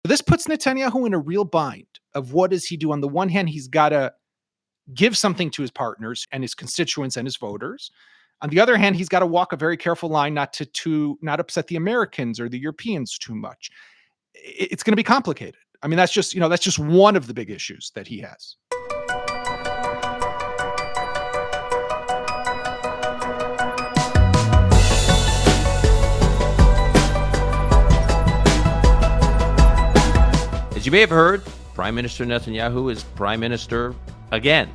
This puts Netanyahu in a real bind of what does he do? On the one hand, he's got to give something to his partners and his constituents and his voters. On the other hand, he's got to walk a very careful line not to not upset the Americans or the Europeans too much. It's going to be complicated. I mean, that's just one of the big issues that he has. As you may have heard, Prime Minister Netanyahu is prime minister again.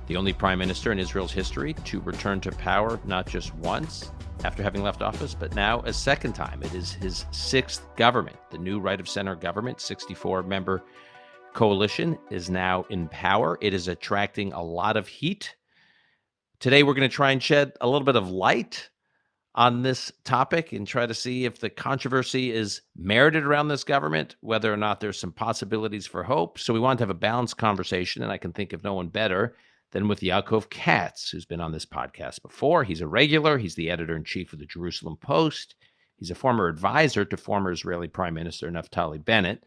The only prime minister in Israel's history to return to power not just once after having left office, but now a second time. It is his sixth government. The new right-of-center government, 64-member coalition, is now in power. It is attracting a lot of heat. Today, we're going to try and shed a little bit of light on this topic and try to see if the controversy is merited around this government, whether or not there's some possibilities for hope. So we want to have a balanced conversation, and I can think of no one better than with Yaakov Katz, who's been on this podcast before. He's a regular. He's the editor-in-chief of the Jerusalem Post. He's a former advisor to former Israeli Prime Minister Naftali Bennett.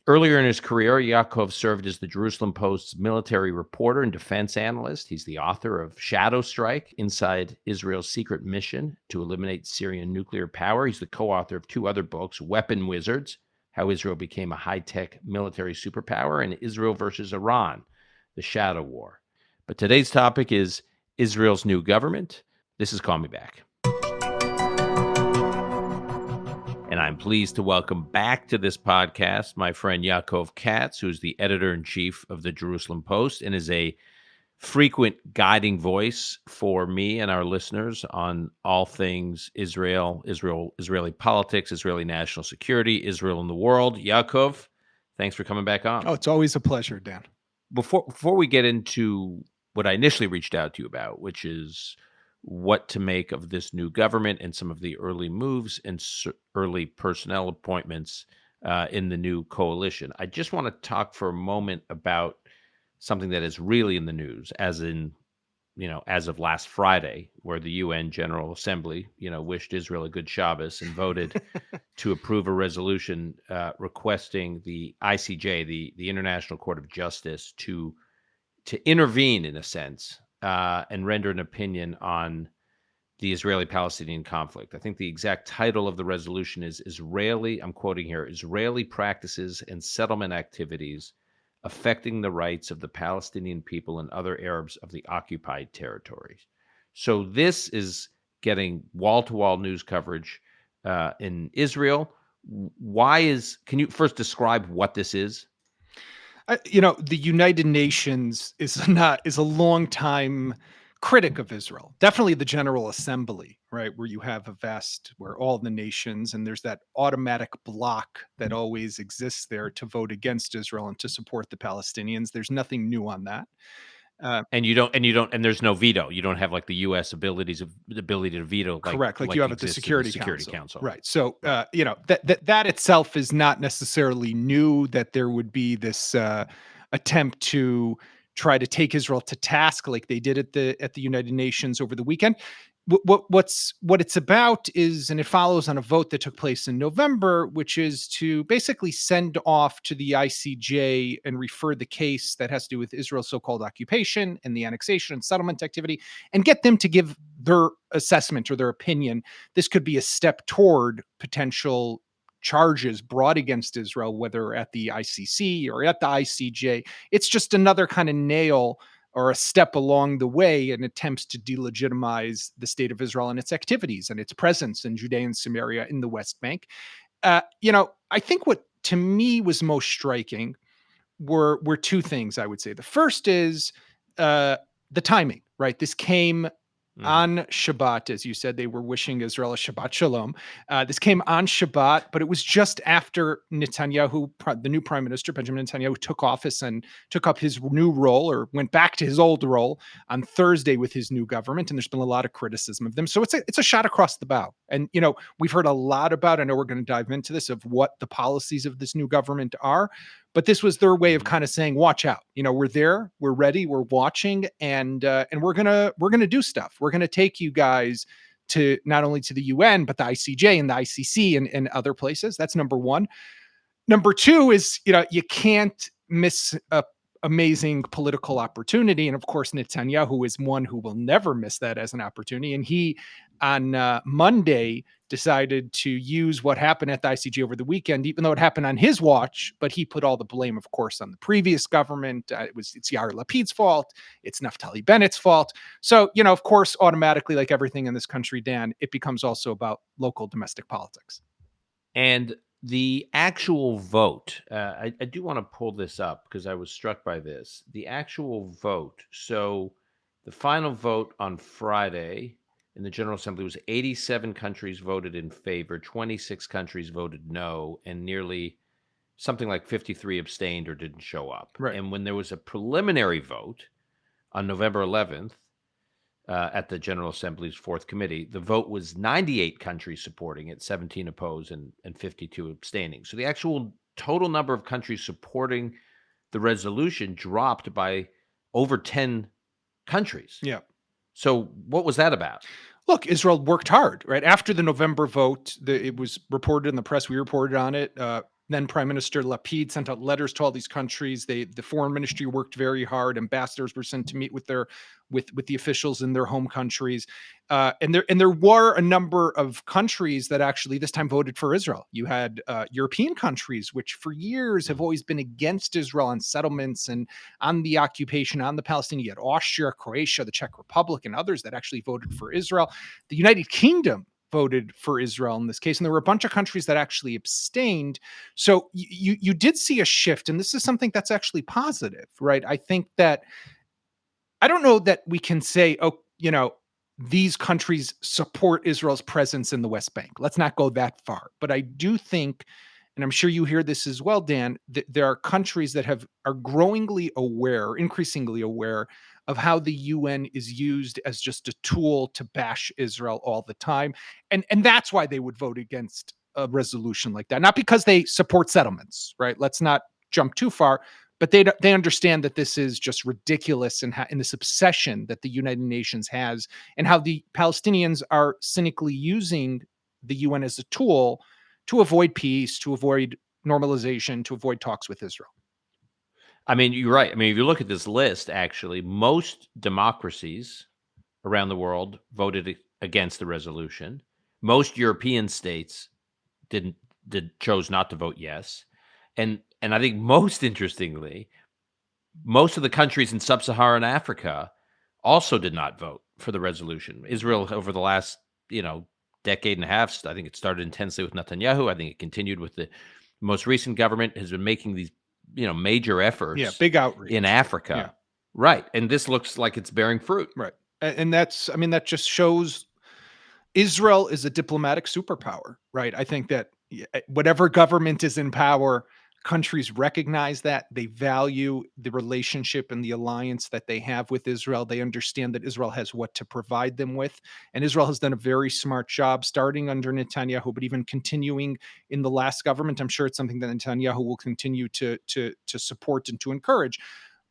Earlier in his career, Yaakov served as the Jerusalem Post's military reporter and defense analyst. He's the author of Shadow Strike, Inside Israel's Secret Mission to Eliminate Syrian Nuclear Power. He's the co-author of two other books, Weapon Wizards, How Israel Became a High-Tech Military Superpower, and Israel versus Iran, The Shadow War. But today's topic is Israel's new government. This is Call Me Back. And I'm pleased to welcome back to this podcast my friend Yaakov Katz, who's the editor-in-chief of the Jerusalem Post and is a frequent guiding voice for me and our listeners on all things Israel, Israeli politics, Israeli national security, Israel in the world. Yaakov, thanks for coming back on. Oh, it's always a pleasure, Dan. Before we get into what I initially reached out to you about, which is what to make of this new government and some of the early moves and early personnel appointments in the new coalition, I just want to talk for a moment about something that is really in the news, as of last Friday, where the UN General Assembly, wished Israel a good Shabbos and voted to approve a resolution requesting the ICJ, the International Court of Justice, to intervene in a sense and render an opinion on the Israeli-Palestinian conflict. I think the exact title of the resolution is I'm quoting here, Israeli practices and settlement activities affecting the rights of the Palestinian people and other Arabs of the occupied territories. So this is getting wall-to-wall news coverage in Israel. Can you first describe what this is? The United Nations is a long time critic of Israel. Definitely the General Assembly, right, where you have where all the nations, and there's that automatic block that always exists there to vote against Israel and to support the Palestinians. There's nothing new on that. And there's no veto. You don't have like the U.S. ability to veto. Correct. Like you have at the Security Council. Right. So, that itself is not necessarily new, that there would be this attempt to try to take Israel to task like they did at the United Nations over the weekend. What it's about is, and it follows on a vote that took place in November, which is to basically send off to the ICJ and refer the case that has to do with Israel's so-called occupation and the annexation and settlement activity, and get them to give their assessment or their opinion. This could be a step toward potential charges brought against Israel, whether at the ICC or at the ICJ. It's just another kind of nail or a step along the way in attempts to delegitimize the state of Israel and its activities and its presence in Judea and Samaria in the West Bank. I think what to me was most striking were two things, I would say. The first is the timing, right? This came on Shabbat, as you said. They were wishing Israel a Shabbat Shalom. This came on Shabbat, but it was just after Netanyahu, the new prime minister, Benjamin Netanyahu, took office and took up his new role, or went back to his old role on Thursday with his new government. And there's been a lot of criticism of them. So it's a shot across the bow. And, we've heard a lot about, I know we're going to dive into this, of what the policies of this new government are. But this was their way of kind of saying, watch out. We're there, we're ready, we're watching, and we're gonna do stuff. We're gonna take you guys to not only to the UN, but the ICJ and the ICC and other places. That's number one. Number two is, you can't miss a amazing political opportunity. And of course, Netanyahu is one who will never miss that as an opportunity. And he, on Monday, decided to use what happened at the ICJ over the weekend, even though it happened on his watch. But he put all the blame, of course, on the previous government. It's Yair Lapid's fault. It's Naftali Bennett's fault. So, of course, automatically, like everything in this country, Dan, it becomes also about local domestic politics. And the actual vote, I do want to pull this up because I was struck by this. The actual vote. So the final vote on Friday in the General Assembly was 87 countries voted in favor, 26 countries voted no, and nearly something like 53 abstained or didn't show up. Right. And when there was a preliminary vote on November 11th, at the General Assembly's Fourth Committee, the vote was 98 countries supporting it, 17 opposed, and 52 abstaining. So the actual total number of countries supporting the resolution dropped by over 10 countries. Yeah. So what was that about? Look, Israel worked hard, right? After the November vote, it was reported in the press. We reported on it. Then Prime Minister Lapid sent out letters to all these countries. The foreign ministry worked very hard. Ambassadors were sent to meet with the officials in their home countries, and there were a number of countries that actually this time voted for Israel. You had European countries, which for years have always been against Israel on settlements and on the occupation, on the Palestinian. You had Austria, Croatia, the Czech Republic, and others that actually voted for Israel. The United Kingdom voted for Israel in this case, and there were a bunch of countries that actually abstained. So you did see a shift, and this is something that's actually positive, right? I think that I don't know that we can say, these countries support Israel's presence in the West Bank. Let's not go that far. But I do think, and I'm sure you hear this as well, Dan, that there are countries that are increasingly aware of how the UN is used as just a tool to bash Israel all the time. And that's why they would vote against a resolution like that. Not because they support settlements, right? Let's not jump too far, but they understand that this is just ridiculous and this obsession that the United Nations has, and how the Palestinians are cynically using the UN as a tool to avoid peace, to avoid normalization, to avoid talks with Israel. I mean, you're right. I mean, if you look at this list, actually, most democracies around the world voted against the resolution. Most European states chose not to vote yes. And I think most interestingly, most of the countries in sub-Saharan Africa also did not vote for the resolution. Israel, over the last, decade and a half, I think it started intensely with Netanyahu. I think it continued with the most recent government, has been making these, major efforts. Yeah, big outreach in Africa. Yeah. Right. And this looks like it's bearing fruit. Right. And that just shows Israel is a diplomatic superpower, right? I think that whatever government is in power, countries recognize that. They value the relationship and the alliance that they have with Israel. They understand that Israel has what to provide them with. And Israel has done a very smart job starting under Netanyahu, but even continuing in the last government. I'm sure it's something that Netanyahu will continue to support and to encourage.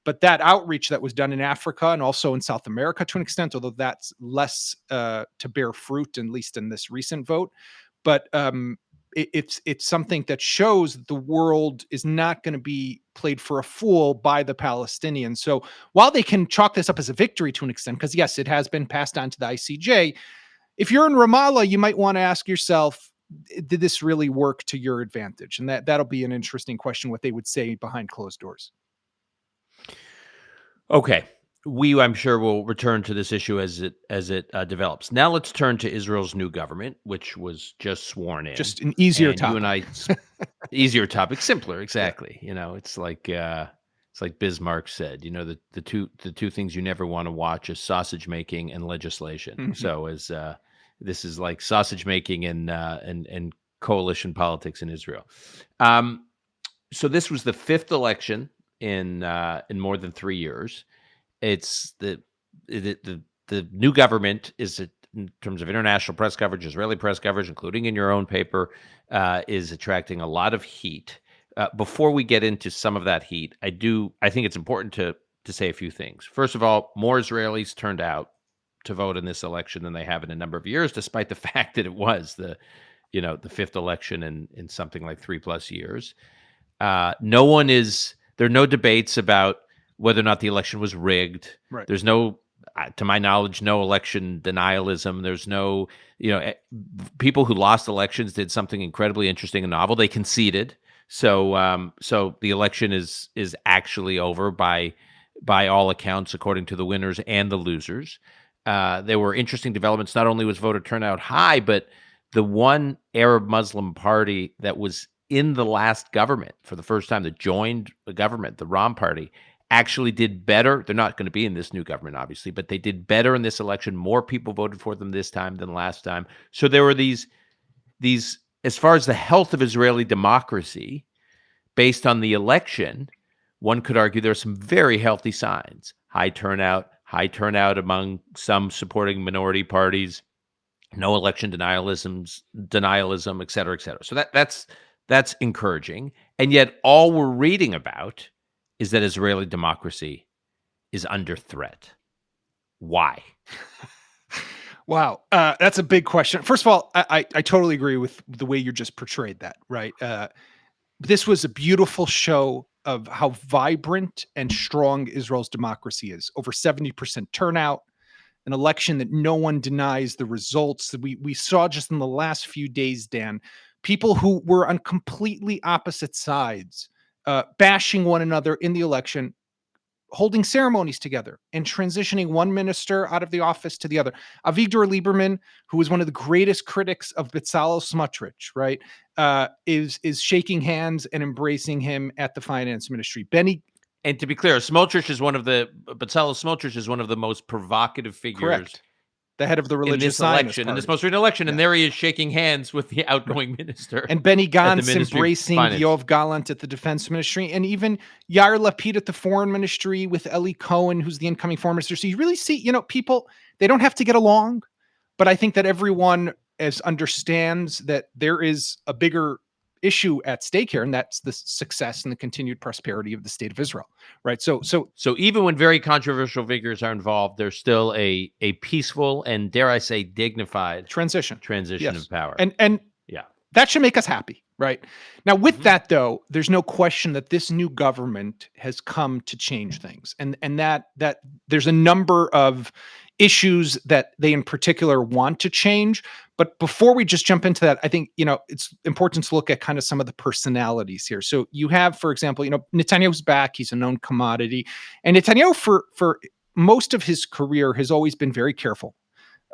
But that outreach that was done in Africa and also in South America to an extent, although that's less to bear fruit, at least in this recent vote. But it's something that shows that the world is not going to be played for a fool by the Palestinians. So while they can chalk this up as a victory to an extent, because yes, it has been passed on to the ICJ, if you're in Ramallah, you might want to ask yourself, did this really work to your advantage? And that'll be an interesting question, what they would say behind closed doors. Okay. I'm sure, will return to this issue as it develops. Now let's turn to Israel's new government, which was just sworn in. Just an easier topic. You and I, easier topic, simpler, exactly. Yeah. It's like Bismarck said. The two things you never want to watch is sausage making and legislation. Mm-hmm. So this is like sausage making and coalition politics in Israel. So this was the fifth election in more than 3 years. It's the new government is, in terms of international press coverage, Israeli press coverage, including in your own paper, is attracting a lot of heat. Before we get into some of that heat, I think it's important to say a few things. First of all, more Israelis turned out to vote in this election than they have in a number of years, despite the fact that it was the fifth election in something like 3+ years. There are no debates about whether or not the election was rigged. Right. There's no, to my knowledge, no election denialism. There's no, people who lost elections did something incredibly interesting and novel. They conceded. So the election is actually over by all accounts, according to the winners and the losers. There were interesting developments. Not only was voter turnout high, but the one Arab Muslim party that was in the last government for the first time, that joined the government, the Ram party, actually did better. They're not going to be in this new government, obviously, but they did better in this election. More people voted for them this time than last time. So there were these, as far as the health of Israeli democracy, based on the election, one could argue there are some very healthy signs. High turnout among some supporting minority parties, no election denialism, et cetera, et cetera. So that's encouraging. And yet all we're reading about is that Israeli democracy is under threat. Why? Wow. That's a big question. First of all, I totally agree with the way you just portrayed that, right? This was a beautiful show of how vibrant and strong Israel's democracy is. Over 70% turnout, an election that no one denies the results. That we saw just in the last few days, Dan, people who were on completely opposite sides, bashing one another in the election, holding ceremonies together and transitioning one minister out of the office to the other. Avigdor Lieberman, who was one of the greatest critics of Bezalel Smotrich, right, is shaking hands and embracing him at the finance ministry. And to be clear, Bezalel Smotrich is one of the most provocative figures. Correct. The head of the religious in this most recent election, and there he is shaking hands with the outgoing minister. And Benny Gantz embracing Yoav Gallant at the defense ministry, and even Yair Lapid at the foreign ministry with Eli Cohen, who's the incoming foreign minister. So you really see, people, they don't have to get along, but I think that everyone understands that there is a bigger issue at stake here, and that's the success and the continued prosperity of the state of Israel, right? So even when very controversial figures are involved, there's still a peaceful and, dare I say, dignified transition yes. of power, and yeah, that should make us happy, right? Now, with that though, there's no question that this new government has come to change things, and that there's a number of issues that they in particular want to change. But before we just jump into that, I think, it's important to look at kind of some of the personalities here. So you have, for example, Netanyahu's back. He's a known commodity. And Netanyahu, for most of his career, has always been very careful.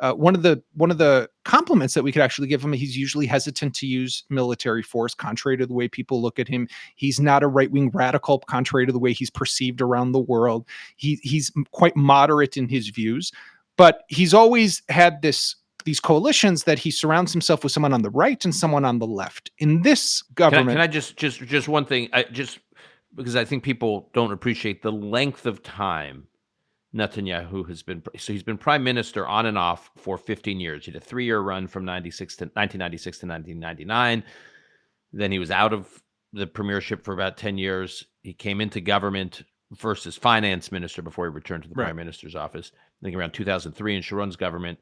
One of the compliments that we could actually give him, he's usually hesitant to use military force, contrary to the way people look at him. He's not a right-wing radical, contrary to the way he's perceived around the world. He's quite moderate in his views. But he's always had these coalitions that he surrounds himself with someone on the right and someone on the left. In this government, can I just one thing? Because I think people don't appreciate the length of time Netanyahu has been. So he's been prime minister on and off for 15 years. He had a 3-year run from 1996 to 1999. Then he was out of the premiership for about 10 years. He came into government first as finance minister before he returned to the prime minister's office. I think around 2003 in Sharon's government.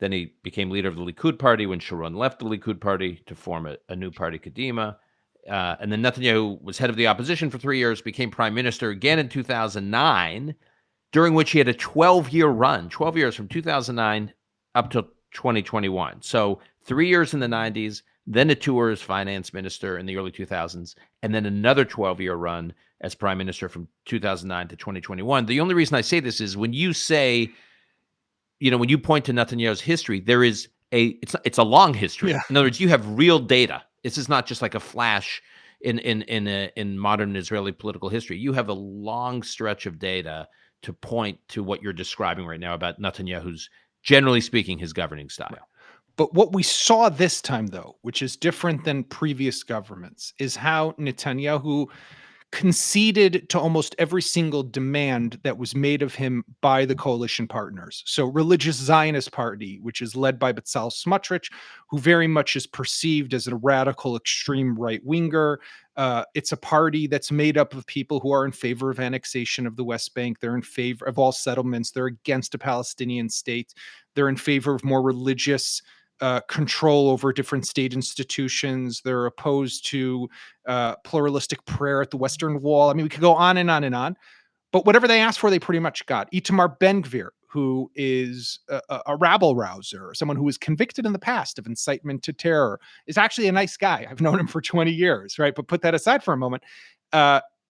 Then he became leader of the Likud party when Sharon left the Likud party to form a new party, Kadima. And then Netanyahu was head of the opposition for 3 years, became prime minister again in 2009, during which he had a 12-year run, 12 years from 2009 up to 2021. So 3 years in the 90s, then a tour as finance minister in the early 2000s, and then another 12-year run as prime minister from 2009 to 2021. The only reason I say this is when you say, when you point to Netanyahu's history, there is it's a long history. Yeah. In other words, you have real data. This is not just like a flash in modern Israeli political history. You have a long stretch of data to point to what you're describing right now about Netanyahu's, generally speaking, his governing style. Yeah. But what we saw this time, though, which is different than previous governments, is how Netanyahu conceded to almost every single demand that was made of him by the coalition partners. So Religious Zionist Party, which is led by Bezalel Smotrich, who very much is perceived as a radical extreme right-winger. It's a party that's made up of people who are in favor of annexation of the West Bank. They're in favor of all settlements. They're against a Palestinian state. They're in favor of more religious control over different state institutions. They're opposed to pluralistic prayer at the Western Wall. I mean, we could go on and on and on. But whatever they asked for, they pretty much got. Itamar Ben-Gvir, who is a rabble rouser, someone who was convicted in the past of incitement to terror, is actually a nice guy. I've known him for 20 years, right? But put that aside for a moment.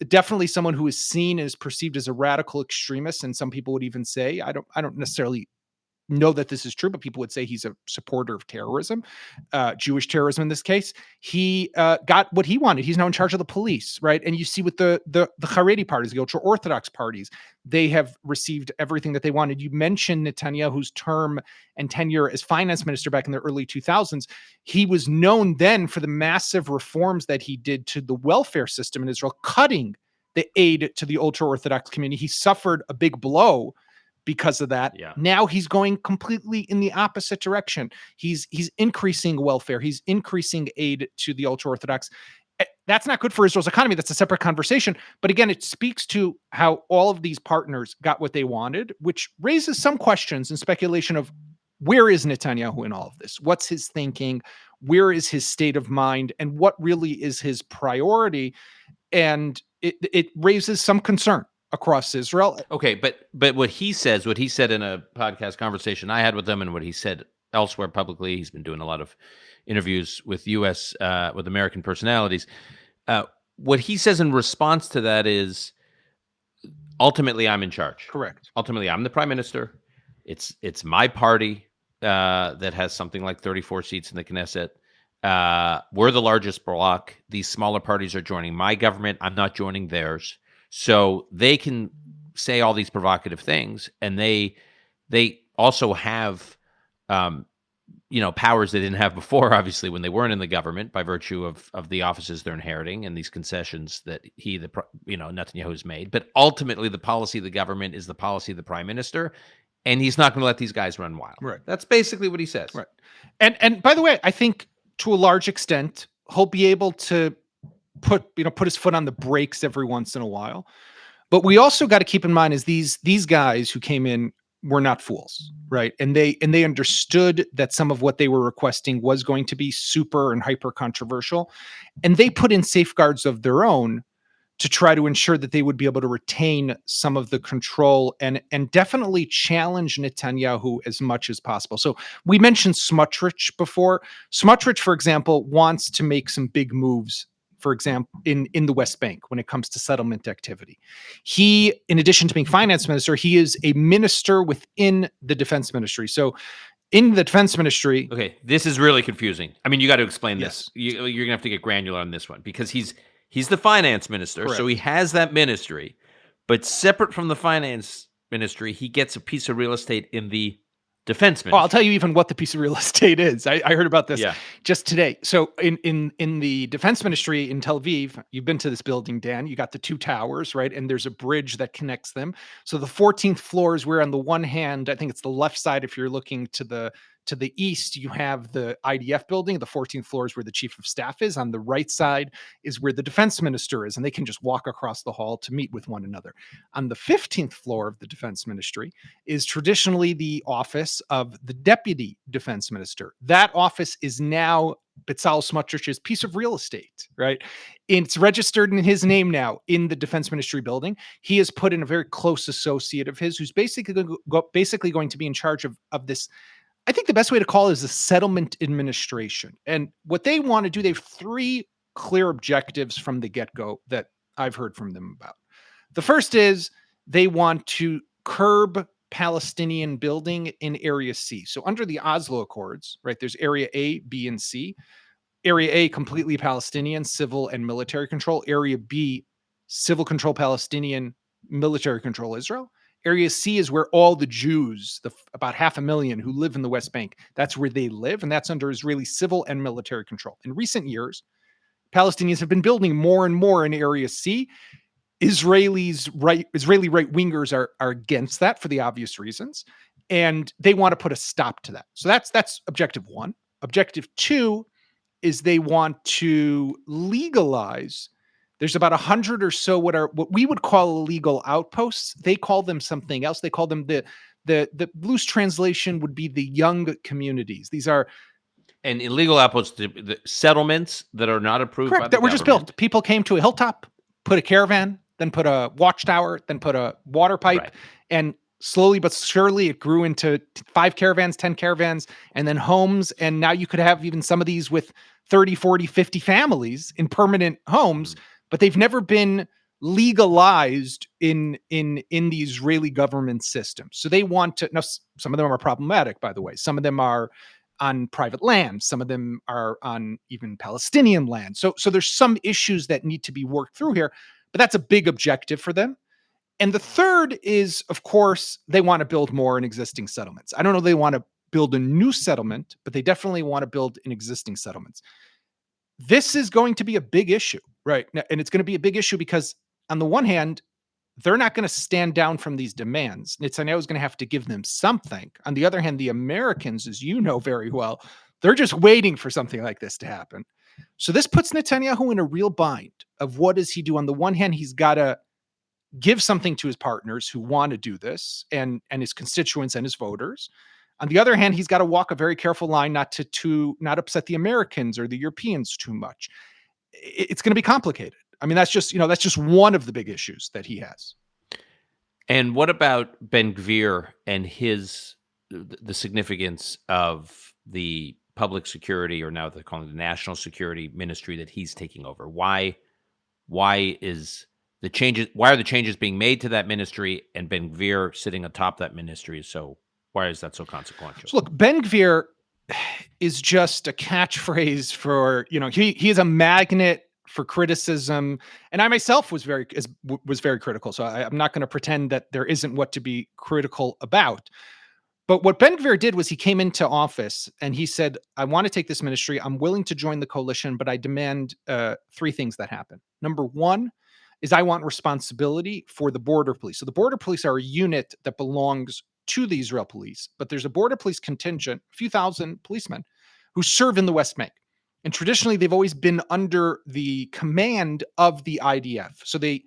Definitely someone who is seen as perceived as a radical extremist, and some people would even say, I don't necessarily know that this is true, but people would say he's a supporter of terrorism, Jewish terrorism in this case. He got what he wanted. He's now in charge of the police, right? And you see with the Haredi parties, the ultra-Orthodox parties, they have received everything that they wanted. You mentioned Netanyahu's term and tenure as finance minister back in the early 2000s. He was known then for the massive reforms that he did to the welfare system in Israel, cutting the aid to the ultra-Orthodox community. He suffered a big blow because of that. Yeah. Now he's going completely in the opposite direction. He's increasing welfare. He's increasing aid to the ultra-Orthodox. That's not good for Israel's economy. That's a separate conversation. But again, it speaks to how all of these partners got what they wanted, which raises some questions and speculation of where is Netanyahu in all of this? What's his thinking? Where is his state of mind? And what really is his priority? And it raises some concern across Israel. Okay, but what he said in a podcast conversation I had with him, and what he said elsewhere publicly, he's been doing a lot of interviews with with American personalities. What he says in response to that is, ultimately, I'm in charge. Correct. Ultimately, I'm the prime minister. It's my party that has something like 34 seats in the Knesset. We're the largest bloc. These smaller parties are joining my government. I'm not joining theirs. So they can say all these provocative things, and they also have, powers they didn't have before, obviously, when they weren't in the government, by virtue of the offices they're inheriting and these concessions that Netanyahu's made. But ultimately, the policy of the government is the policy of the prime minister, and he's not going to let these guys run wild. Right. That's basically what he says. Right. And by the way, I think to a large extent, he'll be able to put his foot on the brakes every once in a while. But we also got to keep in mind is these guys who came in were not fools, right? And they understood that some of what they were requesting was going to be super and hyper controversial. And they put in safeguards of their own to try to ensure that they would be able to retain some of the control and definitely challenge Netanyahu as much as possible. So we mentioned Smotrich before. Smotrich, for example, wants to make some big moves, for example, in the West Bank when it comes to settlement activity. He, in addition to being finance minister, he is a minister within the defense ministry. So in the defense ministry... Okay, this is really confusing. I mean, you got to explain Yes. this. You're going to have to get granular on this one, because he's the finance minister. Correct. So he has that ministry. But separate from the finance ministry, he gets a piece of real estate in the defense ministry. Well, I'll tell you even what the piece of real estate is. I heard about this just today. So in the defense ministry in Tel Aviv, you've been to this building, Dan. You got the two towers, right? And there's a bridge that connects them. So the 14th floor is where, on the one hand, I think it's the left side if you're looking to the east, you have the IDF building. The 14th floor is where the chief of staff is. On the right side is where the defense minister is, and they can just walk across the hall to meet with one another. On the 15th floor of the defense ministry is traditionally the office of the deputy defense minister. That office is now Bezalel Smotrich's piece of real estate, right? It's registered in his name now in the defense ministry building. He has put in a very close associate of his who's basically going to be in charge of this. I think the best way to call it is the settlement administration. And what they want to do, they have three clear objectives from the get-go that I've heard from them about. The first is they want to curb Palestinian building in Area C. So under the Oslo Accords, right, there's Area A, B, and C. Area A, completely Palestinian, civil and military control. Area B, civil control Palestinian, military control Israel. Area C is where all the Jews, about 500,000 who live in the West Bank, that's where they live, and that's under Israeli civil and military control. In recent years, Palestinians have been building more and more in Area C. Israeli right-wingers are against that for the obvious reasons, and they want to put a stop to that. So that's objective one. Objective two is they want to legalize. There's about 100 or so what we would call illegal outposts. They call them something else. They call them the loose translation would be the young communities. These are And illegal outposts, the settlements that are not approved by the that were just government. built. People came to a hilltop, put a caravan, then put a watchtower, then put a water pipe, and slowly but surely it grew into 5 caravans, 10 caravans, and then homes. And now you could have even some of these with 30, 40, 50 families in permanent homes, but they've never been legalized in the Israeli government system. So they want to, now some of them are problematic, by the way. Some of them are on private land. Some of them are on even Palestinian land. So there's some issues that need to be worked through here, but that's a big objective for them. And the third is, of course, they want to build more in existing settlements. I don't know if they want to build a new settlement, but they definitely want to build in existing settlements. This is going to be a big issue, right? And it's going to be a big issue because on the one hand, they're not going to stand down from these demands. Netanyahu is going to have to give them something. On the other hand, the Americans, as you know very well, they're just waiting for something like this to happen. So this puts Netanyahu in a real bind of what does he do? On the one hand, he's got to give something to his partners who want to do this and his constituents and his voters. On the other hand, he's got to walk a very careful line not to not upset the Americans or the Europeans too much. It's going to be complicated. I mean, that's just one of the big issues that he has. And what about Ben Gvir and the significance of the public security, or now they're calling it the national security ministry that he's taking over? Why are the changes being made to that ministry, and Ben Gvir sitting atop that ministry? So why is that so consequential? So look, Ben Gvir is just a catchphrase for, he is a magnet for criticism. And I myself was very critical. So I'm not going to pretend that there isn't what to be critical about. But what Ben Gvir did was he came into office and he said, I want to take this ministry. I'm willing to join the coalition, but I demand 3 things that happen. Number 1 is I want responsibility for the border police. So the border police are a unit that belongs to the Israel police, but there's a border police contingent, a few thousand policemen who serve in the West Bank. And traditionally, they've always been under the command of the IDF. So they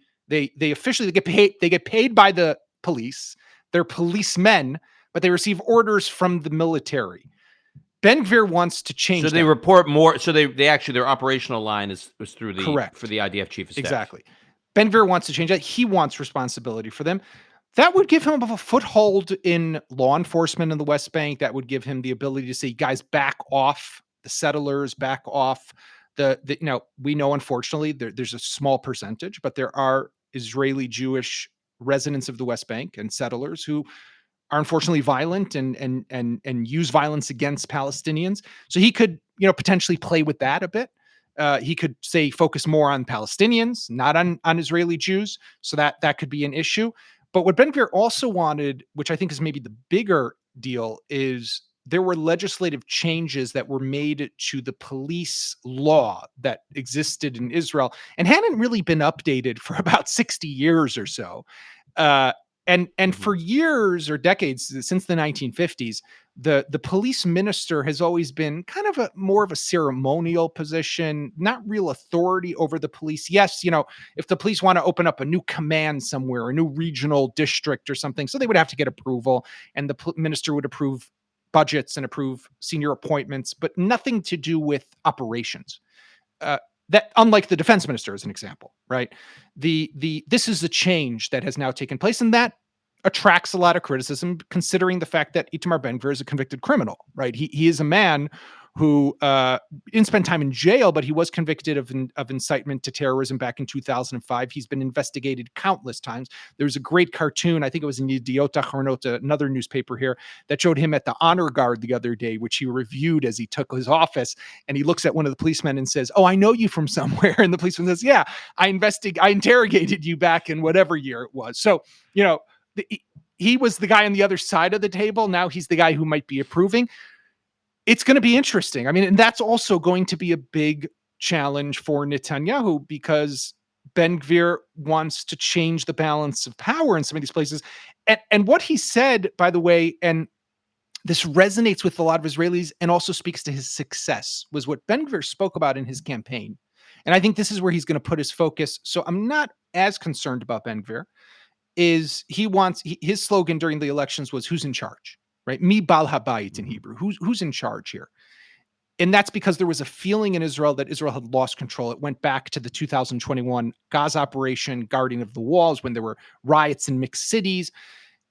officially get paid by the police. They're policemen, but they receive orders from the military. Ben Gvir wants to change. So they report more. So they actually, their operational line is through for the IDF chief of staff. Exactly. Ben Gvir wants to change that. He wants responsibility for them. That would give him a foothold in law enforcement in the West Bank. That would give him the ability to say, guys, back off the settlers, back off we know, unfortunately, there's a small percentage, but there are Israeli Jewish residents of the West Bank and settlers who are unfortunately violent and use violence against Palestinians. So he could, potentially play with that a bit. He could say focus more on Palestinians, not on Israeli Jews. So that could be an issue. But what Ben Gvir also wanted, which I think is maybe the bigger deal, is there were legislative changes that were made to the police law that existed in Israel and hadn't really been updated for about 60 years or so. And for years or decades, since the 1950s, the police minister has always been kind of more of a ceremonial position, not real authority over the police. Yes, if the police want to open up a new command somewhere, a new regional district or something, so they would have to get approval, and the minister would approve budgets and approve senior appointments, but nothing to do with operations. That, unlike the defense minister, as an example, right? This is a change that has now taken place, and that attracts a lot of criticism, considering the fact that Itamar Ben-Gvir is a convicted criminal, right? He is a man who didn't spend time in jail, but he was convicted of incitement to terrorism back in 2005. He's been investigated countless times. There was a great cartoon, I think it was in Yediot Ahronot, another newspaper here, that showed him at the honor guard the other day, which he reviewed as he took his office. And he looks at one of the policemen and says, "Oh, I know you from somewhere." And the policeman says, "Yeah, I interrogated you back in whatever year it was." So, he was the guy on the other side of the table. Now he's the guy who might be approving. It's going to be interesting. I mean, and that's also going to be a big challenge for Netanyahu, because Ben Gvir wants to change the balance of power in some of these places. And what he said, by the way, and this resonates with a lot of Israelis and also speaks to his success, was what Ben Gvir spoke about in his campaign. And I think this is where he's going to put his focus. So I'm not as concerned about Ben Gvir. His slogan during the elections was, "Who's in charge?" Right? Mi bal habayit in Hebrew. Who's in charge here? And that's because there was a feeling in Israel that Israel had lost control. It went back to the 2021 Gaza operation, Guardian of the Walls, when there were riots in mixed cities,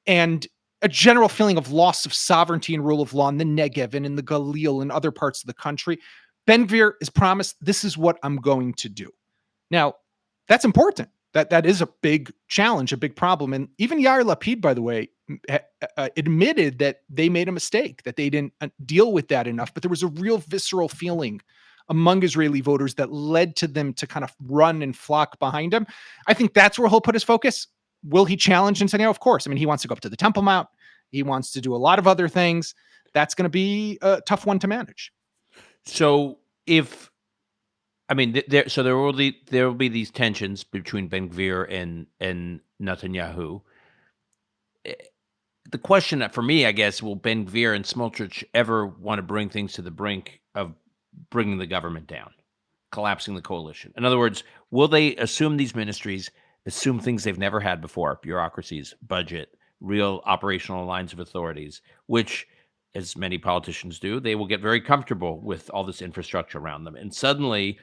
and a general feeling of loss of sovereignty and rule of law in the Negev and in the Galil and other parts of the country. Ben-Gvir is promised, this is what I'm going to do. Now, that's important. That is a big challenge, a big problem. And even Yair Lapid, by the way, admitted that they made a mistake, that they didn't deal with that enough. But there was a real visceral feeling among Israeli voters that led to them to kind of run and flock behind him. I think that's where he'll put his focus. Will he challenge Netanyahu? Of course. I mean, he wants to go up to the Temple Mount. He wants to do a lot of other things. That's going to be a tough one to manage. So there will be these tensions between Ben-Gvir and Netanyahu. The question for me, I guess, will Ben-Gvir and Smotrich ever want to bring things to the brink of bringing the government down, collapsing the coalition? In other words, will they assume these ministries, assume things they've never had before, bureaucracies, budget, real operational lines of authorities, which, as many politicians do, they will get very comfortable with all this infrastructure around them. And suddenly,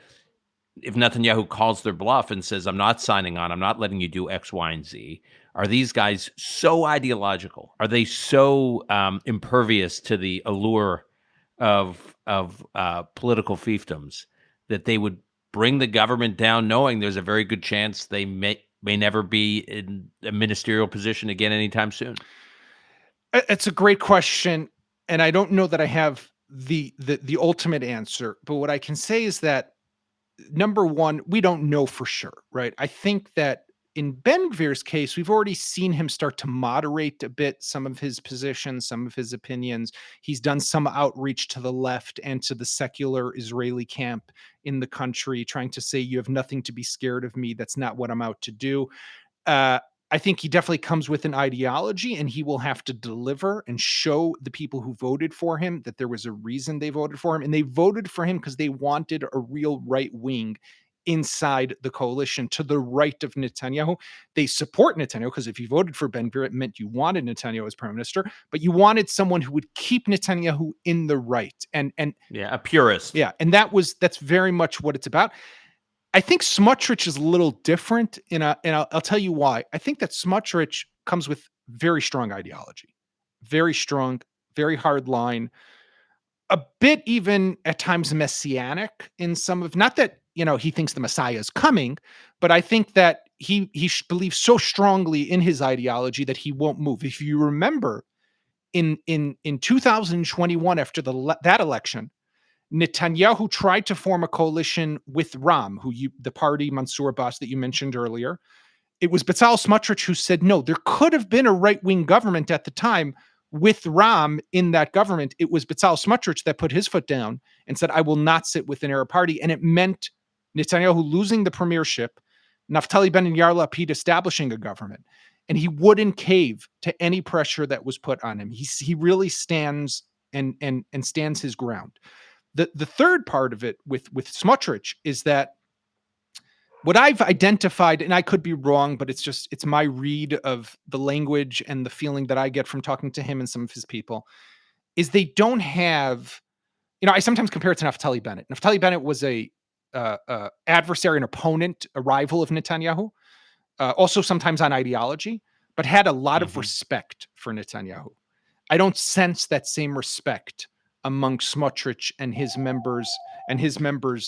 if Netanyahu calls their bluff and says, I'm not signing on, I'm not letting you do X, Y, and Z, are these guys so ideological? Are they so impervious to the allure of political fiefdoms that they would bring the government down knowing there's a very good chance they may never be in a ministerial position again anytime soon? It's a great question. And I don't know that I have the ultimate answer. But what I can say is that, number one, we don't know for sure, right? I think that in Ben-Gvir's case, we've already seen him start to moderate a bit some of his positions, some of his opinions. He's done some outreach to the left and to the secular Israeli camp in the country, trying to say, you have nothing to be scared of me. That's not what I'm out to do. I think he definitely comes with an ideology, and he will have to deliver and show the people who voted for him that there was a reason they voted for him. And they voted for him because they wanted a real right wing inside the coalition to the right of Netanyahu. They support Netanyahu because if you voted for Ben-Gvir, it meant you wanted Netanyahu as prime minister, but you wanted someone who would keep Netanyahu in the right. And a purist. Yeah. And that's very much what it's about. I think Smotrich is a little different, and I'll tell you why. I think that Smotrich comes with very strong ideology, very strong, very hard line, a bit even at times messianic in some of, not that, he thinks the Messiah is coming, but I think that he believes so strongly in his ideology that he won't move. If you remember, in 2021, after that election, Netanyahu tried to form a coalition with Ram, the party Mansour Abbas that you mentioned earlier. It was Bezalel Smotrich who said, no, there could have been a right-wing government at the time with Ram in that government. It was Bezalel Smotrich that put his foot down and said, I will not sit with an Arab party. And it meant Netanyahu losing the premiership, Naftali Bennett and Yair Lapid establishing a government. And he wouldn't cave to any pressure that was put on him. He really stands and stands his ground. The third part of it with Smotrich is that what I've identified, and I could be wrong, but it's my read of the language and the feeling that I get from talking to him and some of his people, is they don't have, I sometimes compare it to Naftali Bennett. Naftali Bennett was a adversary, an opponent, a rival of Netanyahu, also sometimes on ideology, but had a lot of respect for Netanyahu. I don't sense that same respect among Smotrich and his members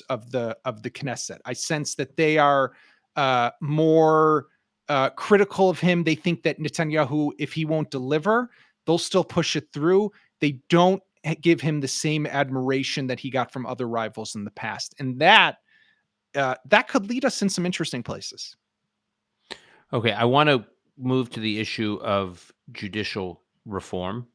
of the Knesset. I sense that they are more critical of him. They think that Netanyahu, if he won't deliver, they'll still push it through. They don't give him the same admiration that he got from other rivals in the past, and that could lead us in some interesting places. Okay, I want to move to the issue of judicial reform.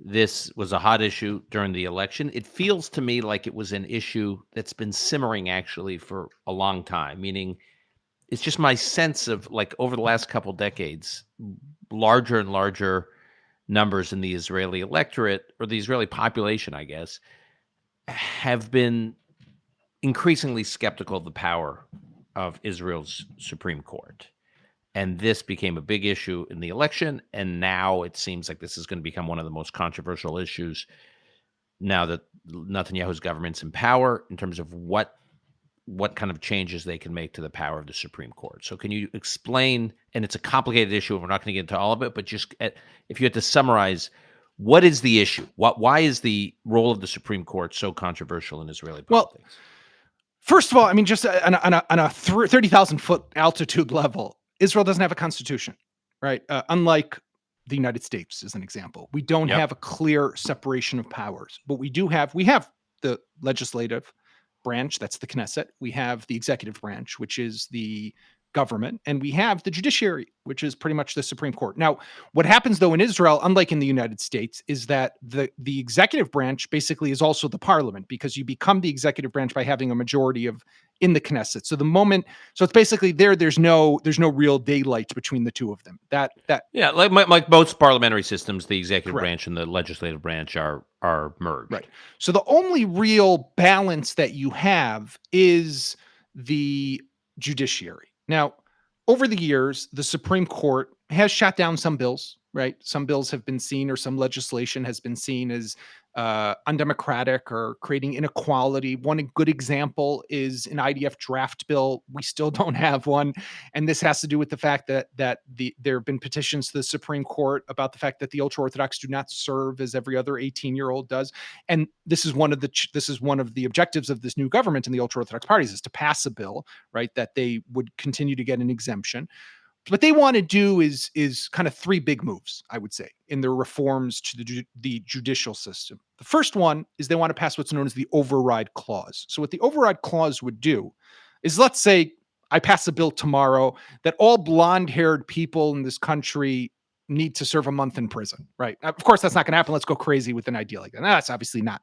This was a hot issue during the election. It feels to me like it was an issue that's been simmering actually for a long time, meaning it's just my sense of, like, over the last couple decades, larger and larger numbers in the Israeli electorate, or the Israeli population, I guess, have been increasingly skeptical of the power of Israel's Supreme Court. And this became a big issue in the election, and now it seems like this is going to become one of the most controversial issues now that Netanyahu's government's in power, in terms of what kind of changes they can make to the power of the Supreme Court. So can you explain, and it's a complicated issue, we're not going to get into all of it, but just if you had to summarize, what is the issue? Why is the role of the Supreme Court so controversial in Israeli politics? Well, first of all, I mean, just on a 30,000-foot altitude level, Israel doesn't have a constitution, right? Unlike the United States, as an example. We don't have a clear separation of powers, but we have the legislative branch, that's the Knesset. We have the executive branch, which is the government, and we have the judiciary, which is pretty much the Supreme Court. Now, what happens though in Israel, unlike in the United States, is that the executive branch basically is also the parliament, because you become the executive branch by having a majority in the Knesset. So it's basically there's no real daylight between the two of them. Like most parliamentary systems, the executive branch and the legislative branch are merged. Right. So the only real balance that you have is the judiciary. Now, over the years, the Supreme Court has shot down some bills, right? Some bills have been seen, or some legislation has been seen as undemocratic or creating inequality. One good example is an IDF draft bill. We still don't have one. And this has to do with the fact that there have been petitions to the Supreme Court about the fact that the ultra-Orthodox do not serve as every other 18-year-old does. And this is one of the objectives of this new government and the ultra-Orthodox parties, is to pass a bill, right, that they would continue to get an exemption. What they want to do is kind of three big moves, I would say, in their reforms to the judicial system. The first one is they want to pass what's known as the override clause. So what the override clause would do is, let's say I pass a bill tomorrow that all blonde-haired people in this country need to serve a month in prison, right? Of course, that's not going to happen. Let's go crazy with an idea like that. That's obviously not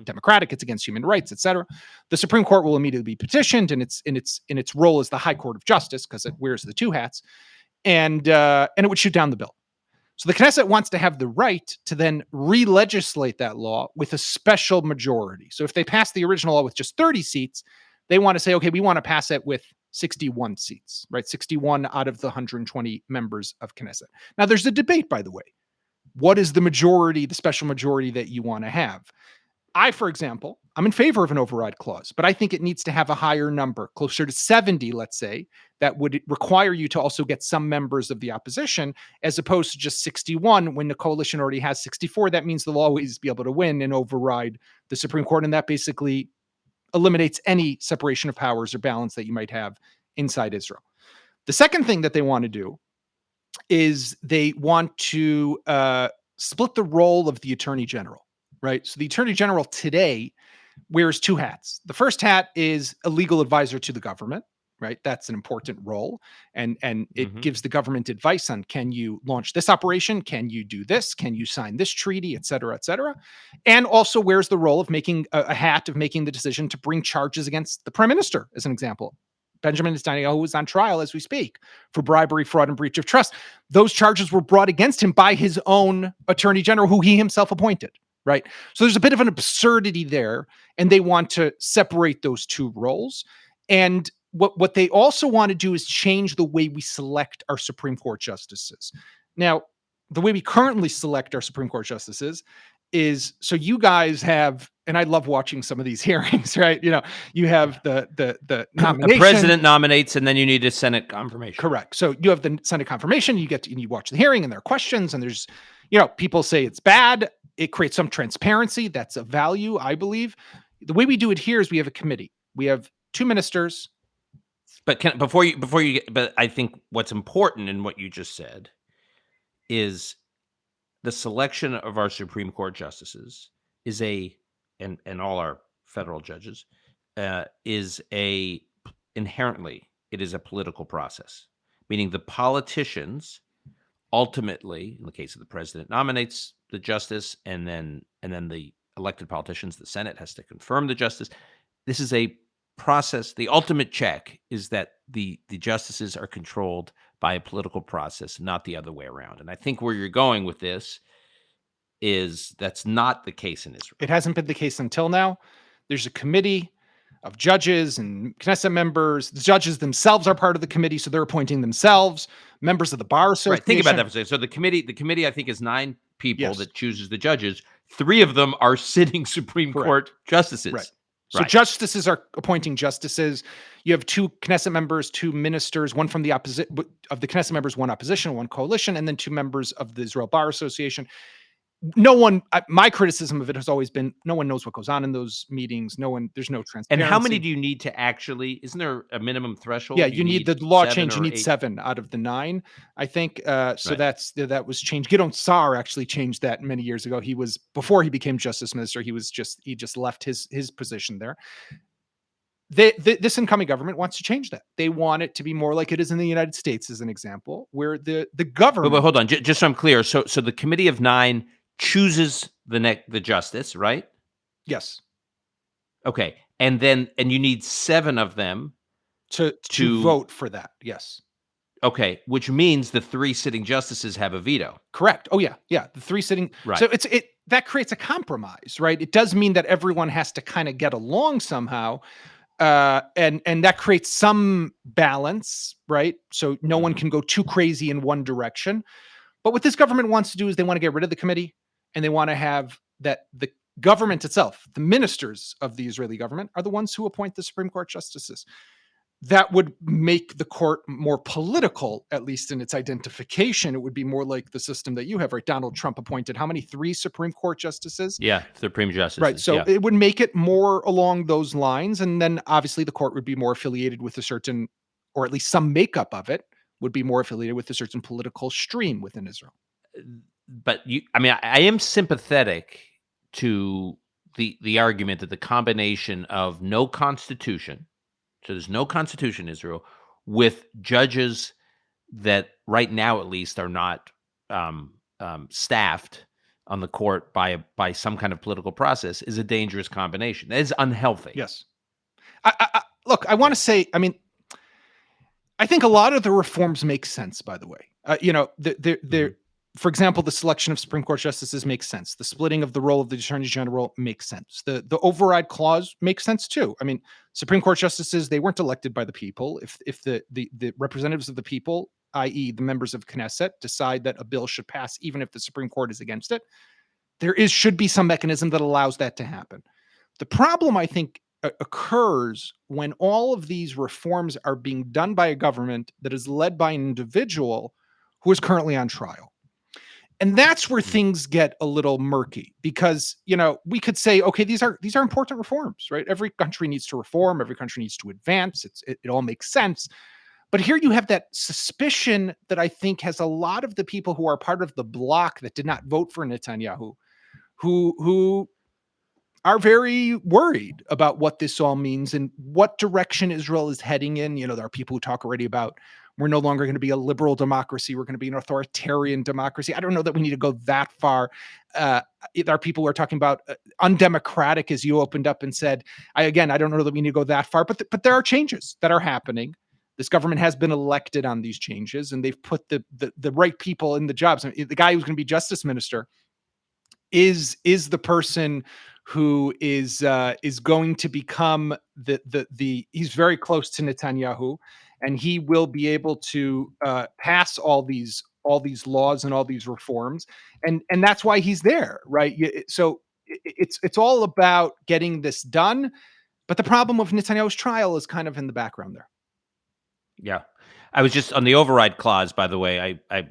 democratic. It's against human rights, etc. The Supreme Court will immediately be petitioned, and in its role as the High Court of Justice, because it wears the two hats, and it would shoot down the bill. So the Knesset wants to have the right to then re-legislate that law with a special majority. So if they pass the original law with just 30 seats, they want to say, okay, we want to pass it with 61 seats, right? 61 out of the 120 members of Knesset. Now, there's a debate, by the way. What is the majority, the special majority that you want to have? I, for example, I'm in favor of an override clause, but I think it needs to have a higher number, closer to 70, let's say, that would require you to also get some members of the opposition, as opposed to just 61 when the coalition already has 64. That means they'll always be able to win and override the Supreme Court, and that basically eliminates any separation of powers or balance that you might have inside Israel. The second thing that they want to do is they want to split the role of the Attorney General. Right. So the Attorney General today wears two hats. The first hat is a legal advisor to the government. Right. That's an important role. And it gives the government advice on, can you launch this operation? Can you do this? Can you sign this treaty, et cetera, et cetera? And also wears the role of making a hat of making the decision to bring charges against the prime minister, as an example. Benjamin Netanyahu is on trial as we speak for bribery, fraud, and breach of trust. Those charges were brought against him by his own attorney general, who he himself appointed. Right. So there's a bit of an absurdity there, and they want to separate those two roles. And what they also want to do is change the way we select our Supreme Court justices. Now, the way we currently select our Supreme Court justices is, so you guys have, and I love watching some of these hearings, right? You know, you have the nomination. The president nominates, and then you need a Senate confirmation. Correct. So you have the Senate confirmation, you watch the hearing, and there are questions, and there's, people say it's bad. It creates some transparency. That's a value, I believe. The way we do it here is we have a committee. We have two ministers. But but I think what's important in what you just said is the selection of our Supreme Court justices is and all our federal judges inherently it is a political process, meaning the politicians ultimately, in the case of the president, nominates the justice, and then the elected politicians, the Senate, has to confirm the justice. This is a process. The ultimate check is that the justices are controlled by a political process, not the other way around. And I think where you're going with this is that's not the case in Israel. It hasn't been the case until now. There's a committee of judges and Knesset members. The judges themselves are part of the committee, so they're appointing themselves. Members of the Bar Association. Right. Think about that for a second. So the committee, I think, is 9 people that chooses the judges. 3 of them are sitting Supreme Court justices. Right. So justices are appointing justices. You have 2 Knesset members, 2 ministers, one from the opposite of the Knesset members, 1 opposition, 1 coalition, and then 2 members of the Israel Bar Association. No one, my criticism of it has always been, no one knows what goes on in those meetings. There's no transparency. And how many do you need to actually, isn't there a minimum threshold? Yeah, you need the law change. You need 7 out of the 9, I think. So that was changed. Gideon Sa'ar actually changed that many years ago. Before he became justice minister, he just left his position there. This incoming government wants to change that. They want it to be more like it is in the United States, as an example, where the government. But hold on, just so I'm clear. So the committee of 9 chooses the justice, right? Yes. Okay, and you need 7 of them to vote for that. Yes. Okay, which means the 3 sitting justices have a veto. Correct. Oh yeah, the 3 sitting. Right. So that creates a compromise, right? It does mean that everyone has to kind of get along somehow, and that creates some balance, right? So no one can go too crazy in one direction. But what this government wants to do is they want to get rid of the committee. And they want to have that the government itself, the ministers of the Israeli government, are the ones who appoint the Supreme Court justices. That would make the court more political, at least in its identification. It would be more like the system that you have, right? Donald Trump appointed how many? 3 Supreme Court justices? Yeah, Supreme Justices. Right. So it would make it more along those lines. And then obviously the court would be more affiliated with a certain, or at least some makeup of it would be more affiliated with a certain political stream within Israel. But I am sympathetic to the argument that the combination of no constitution, so there's no constitution in Israel, with judges that right now at least are not staffed on the court by some kind of political process, is a dangerous combination. That is unhealthy. Yes. Look, I want to say, I think a lot of the reforms make sense, by the way. For example, the selection of Supreme Court justices makes sense. The splitting of the role of the Attorney General makes sense. The override clause makes sense too. Supreme Court justices, they weren't elected by the people. If the representatives of the people, i.e. the members of Knesset, decide that a bill should pass, even if the Supreme Court is against it, should be some mechanism that allows that to happen. The problem, I think, occurs when all of these reforms are being done by a government that is led by an individual who is currently on trial. And that's where things get a little murky because, we could say, okay, these are important reforms, right? Every country needs to reform. Every country needs to advance. It all makes sense. But here you have that suspicion that I think has a lot of the people who are part of the bloc that did not vote for Netanyahu, who are very worried about what this all means and what direction Israel is heading in. There are people who talk already about we're no longer going to be a liberal democracy. We're going to be an authoritarian democracy. I don't know that we need to go that far. There are people who are talking about undemocratic, as you opened up and said. I don't know that we need to go that far, but there are changes that are happening. This government has been elected on these changes, and they've put the right people in the jobs. The guy who's going to be justice minister is the person who is going to become he's very close to Netanyahu, and he will be able to pass all these laws and all these reforms, and that's why he's there, right? So it's all about getting this done, but the problem with Netanyahu's trial is kind of in the background there. Yeah, I was just on the override clause. By the way, I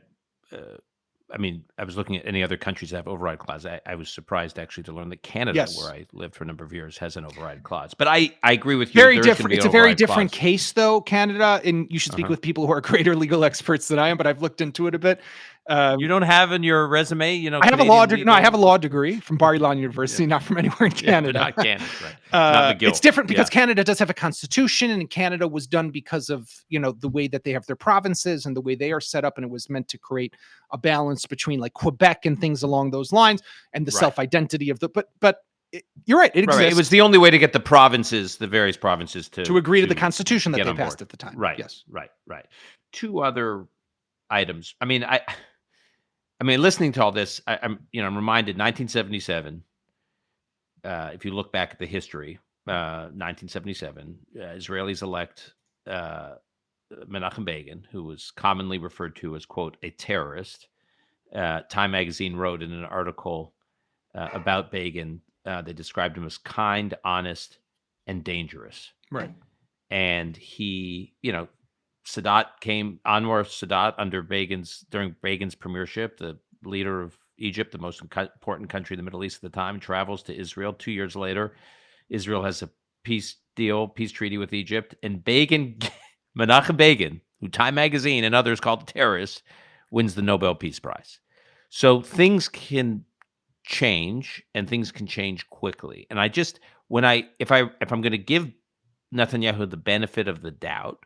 was looking at any other countries that have override clause. I was surprised actually to learn that Canada, where I lived for a number of years, has an override clause. But I agree with you. Very different. It's a very different case, though, Canada. And you should speak with people who are greater legal experts than I am. But I've looked into it a bit. You don't have in your resume, I have a law degree. No, I have a law degree from Bar-Ilan University, not from anywhere in Canada. Not Canada, right? Not McGill. It's different because Canada does have a constitution, and Canada was done because of the way that they have their provinces and the way they are set up, and it was meant to create a balance between like Quebec and things along those lines, and the self-identity of the. But you're right. It exists. It was the only way to get the various provinces, to agree to the constitution that they passed at the time. Right. Yes. Right. 2 other items. Listening to all this, I'm reminded 1977. If you look back at the history, 1977, Israelis elect Menachem Begin, who was commonly referred to as, quote, a terrorist. Time magazine wrote in an article about Begin. They described him as kind, honest, and dangerous. Right. And he, Anwar Sadat during Begin's premiership, the leader of Egypt, the most important country in the Middle East at the time, travels to Israel. 2 years later, Israel has a peace treaty with Egypt, and Menachem Begin, who Time Magazine and others called a terrorist, wins the Nobel Peace Prize. So things can change, and things can change quickly. And if I'm going to give Netanyahu the benefit of the doubt,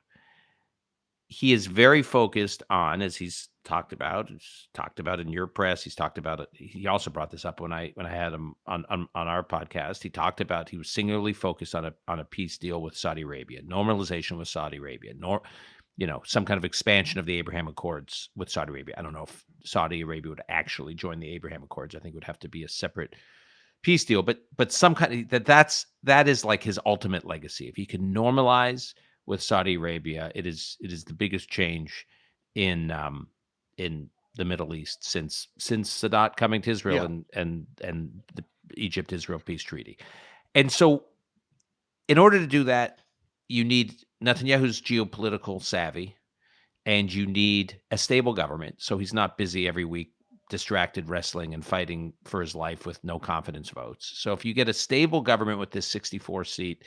he is very focused on, as he's talked about in your press. He's talked about it. He also brought this up when I had him on our podcast. He talked about he was singularly focused on a peace deal with Saudi Arabia, normalization with Saudi Arabia, some kind of expansion of the Abraham Accords with Saudi Arabia. I don't know if Saudi Arabia would actually join the Abraham Accords. I think it would have to be a separate peace deal, but some kind of that is like his ultimate legacy. If he can normalize with Saudi Arabia, it is the biggest change in the Middle East since Sadat coming to Israel and the Egypt-Israel peace treaty. And so in order to do that, you need Netanyahu's geopolitical savvy, and you need a stable government so he's not busy every week distracted wrestling and fighting for his life with no confidence votes. So if you get a stable government with this 64-seat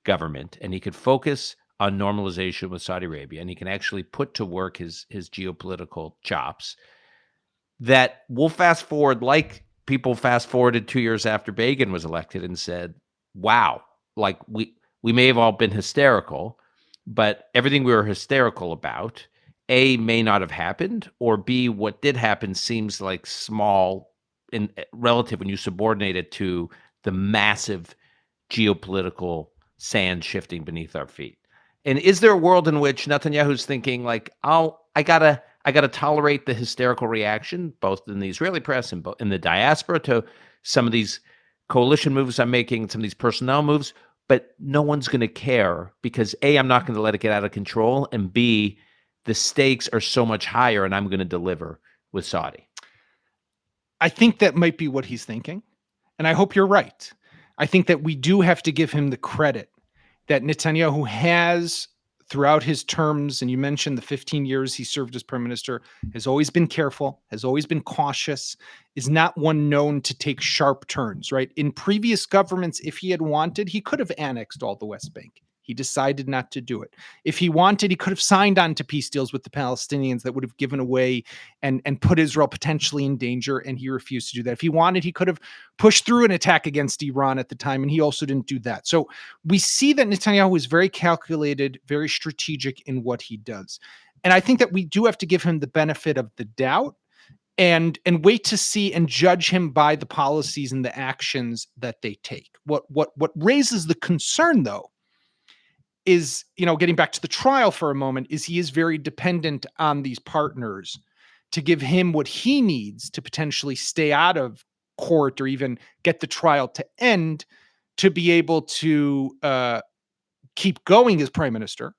government, and he could focus on normalization with Saudi Arabia, and he can actually put to work his geopolitical chops, that will fast forward like people fast forwarded 2 years after Begin was elected and said, wow, like we may have all been hysterical, but everything we were hysterical about, A, may not have happened, or B, what did happen seems like small in relative when you subordinate it to the massive geopolitical sand shifting beneath our feet. And is there a world in which Netanyahu's thinking like, I gotta tolerate the hysterical reaction, both in the Israeli press and in the diaspora, to some of these coalition moves I'm making, some of these personnel moves, but no one's going to care because A, I'm not going to let it get out of control, and B, the stakes are so much higher, and I'm going to deliver with Saudi. I think that might be what he's thinking, and I hope you're right. I think that we do have to give him the credit that Netanyahu has, throughout his terms, and you mentioned the 15 years he served as prime minister, has always been careful, has always been cautious, is not one known to take sharp turns, right? In previous governments, if he had wanted, he could have annexed all the West Bank. He decided not to do it. If he wanted, he could have signed on to peace deals with the Palestinians that would have given away and put Israel potentially in danger, and he refused to do that. If he wanted, he could have pushed through an attack against Iran at the time, and he also didn't do that. So we see that Netanyahu is very calculated, very strategic in what he does. And I think that we do have to give him the benefit of the doubt and wait to see and judge him by the policies and the actions that they take. What raises the concern, though, is, getting back to the trial for a moment, is he is very dependent on these partners to give him what he needs to potentially stay out of court or even get the trial to end, to be able to keep going as prime minister.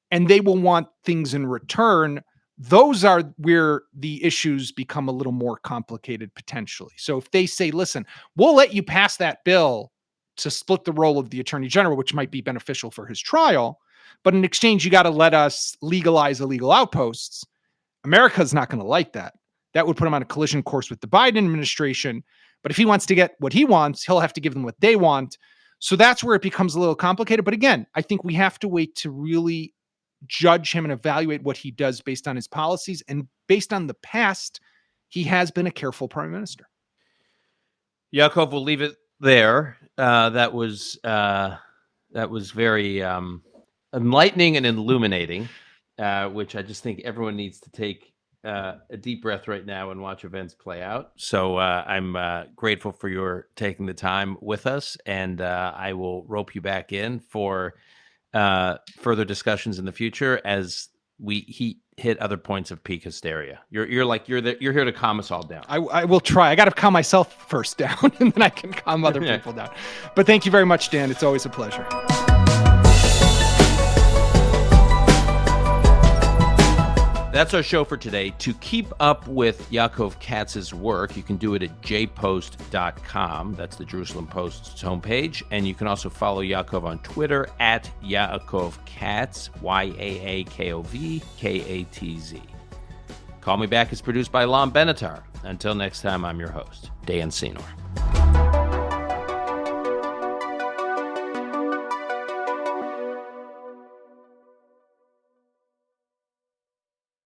And they will want things in return. Those are where the issues become a little more complicated potentially. So if they say, listen, we'll let you pass that bill to split the role of the attorney general, which might be beneficial for his trial, but in exchange, you got to let us legalize illegal outposts. America's not going to like that. That would put him on a collision course with the Biden administration. But if he wants to get what he wants, he'll have to give them what they want. So that's where it becomes a little complicated. But again, I think we have to wait to really judge him and evaluate what he does based on his policies. And based on the past, he has been a careful prime minister. Yaakov, we'll leave it there. That was very enlightening and illuminating, which I just think everyone needs to take a deep breath right now and watch events play out. So I'm grateful for your taking the time with us, and I will rope you back in for further discussions in the future as we hit other points of peak hysteria. You're here to calm us all down. I will try. I got to calm myself first down, and then I can calm other people down. But thank you very much, Dan. It's always a pleasure. That's our show for today. To keep up with Yaakov Katz's work, you can do it at jpost.com. That's the Jerusalem Post's homepage. And you can also follow Yaakov on Twitter at Yaakov Katz, YAAKOVKATZ. Call Me Back is produced by Lon Benatar. Until next time, I'm your host, Dan Senor.